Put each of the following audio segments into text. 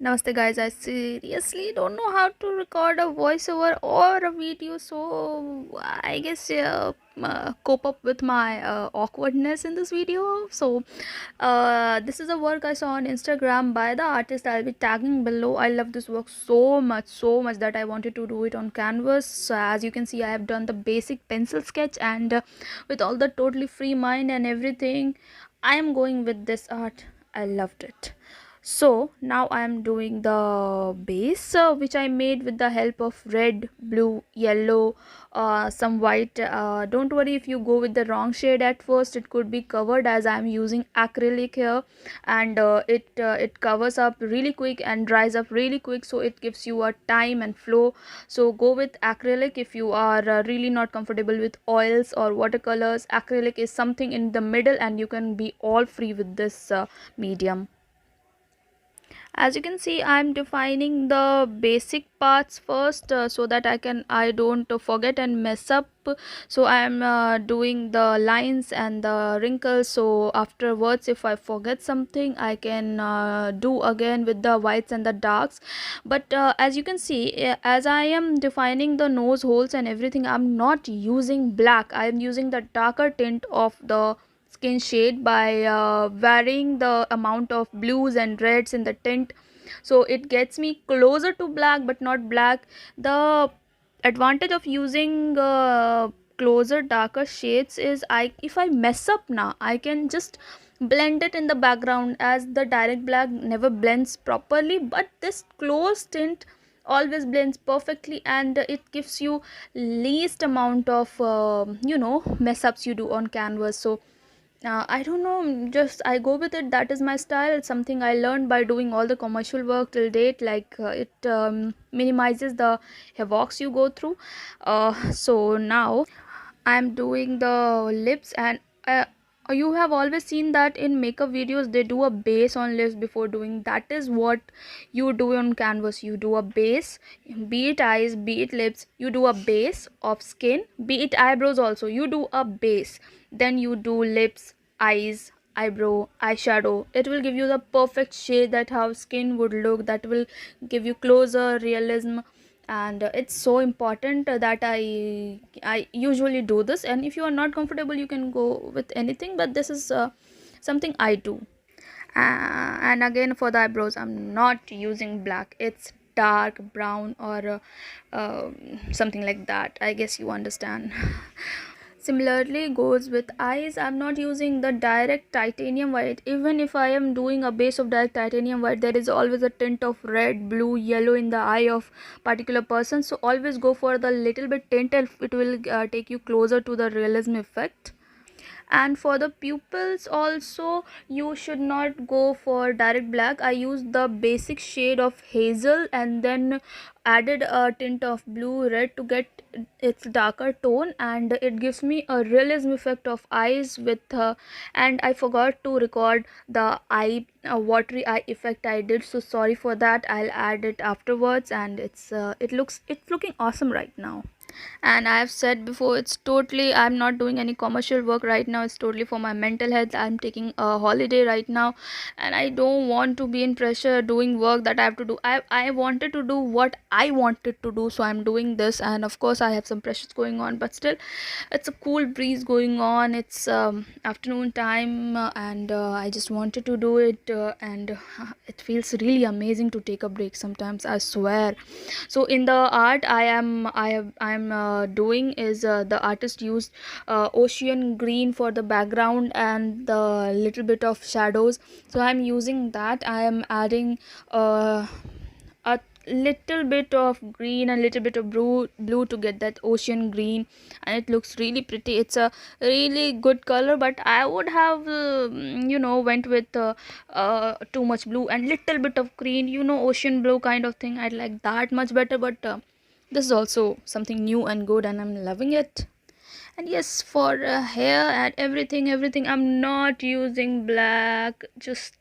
Namaste guys, I seriously don't know how to record a voiceover or a video, so I guess cope up with my awkwardness in this video. This is a work I saw on Instagram by the artist. I'll be tagging below. I love this work so much that I wanted to do it on canvas. So as you can see, I have done the basic pencil sketch, and with all the totally free mind and everything, I am going with this art. I loved it. So now I am doing the base, which I made with the help of red, blue, yellow, some white. Don't worry if you go with the wrong shade at first, it could be covered, as I am using acrylic here, and it covers up really quick and dries up really quick, so it gives you a time and flow. So go with acrylic if you are really not comfortable with oils or watercolors. Acrylic is something in the middle, and you can be all free with this medium. As you can see, I'm defining the basic parts first, so that I don't forget and mess up. So I'm doing the lines and the wrinkles, so afterwards if I forget something, I can do again with the whites and the darks. But as you can see, as I am defining the nose holes and everything, I'm not using black. I'm using the darker tint of the skin shade by varying the amount of blues and reds in the tint, so it gets me closer to black but not black. The advantage of using closer darker shades is, I if I mess up now, I can just blend it in the background, as the direct black never blends properly, but this close tint always blends perfectly, and it gives you least amount of mess ups you do on canvas. So I don't know, just I go with it. That is my style. It's something I learned by doing all the commercial work till date. Like it minimizes the havocs you go through. So now I'm doing the lips, and you have always seen that in makeup videos they do a base on lips before doing. That is what you do on canvas. You do a base, be it eyes, be it lips, you do a base of skin, be it eyebrows also, you do a base, then you do lips, eyes, eyebrow, eyeshadow. It will give you the perfect shade, that how skin would look, that will give you closer realism. And it's so important that I usually do this, and if you are not comfortable you can go with anything, but this is something I do. And again, for the eyebrows, I'm not using black. It's dark brown or something like that. I guess you understand. Similarly goes with eyes. I'm not using the direct titanium white. Even if I am doing a base of direct titanium white, there is always a tint of red, blue, yellow in the eye of particular person, so always go for the little bit tint, and it will take you closer to the realism effect. And for the pupils also, you should not go for direct black. I used the basic shade of hazel and then added a tint of blue red to get its darker tone, and it gives me a realism effect of eyes with and I forgot to record the eye watery eye effect I did, so sorry for that. I'll add it afterwards, and it's looking awesome right now. And I have said before, it's totally, I'm not doing any commercial work right now. It's totally for my mental health. I'm taking a holiday right now, and I don't want to be in pressure doing work that I have to do. I wanted to do what I wanted to do, so I'm doing this. And of course I have some pressures going on, but still it's a cool breeze going on. It's afternoon time, and I just wanted to do it, and it feels really amazing to take a break sometimes, I swear. So in the art I'm doing is, the artist used ocean green for the background and the little bit of shadows, so I'm using that. I am adding a little bit of green and little bit of blue to get that ocean green, and it looks really pretty. It's a really good color, but I would have went with too much blue and little bit of green, ocean blue kind of thing. I like that much better, but this is also something new and good, and I'm loving it. And yes, for hair and everything I'm not using black. Just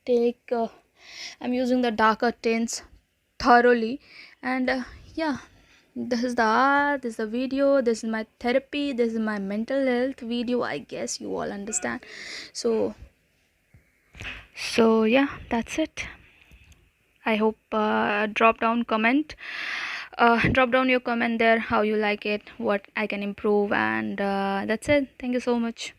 take I'm using the darker tints thoroughly. And yeah, this is the art, this is the video, this is my therapy, this is my mental health video. I guess you all understand. So yeah, that's it. I hope drop down your comment there how you like it, what I can improve, and that's it. Thank you so much.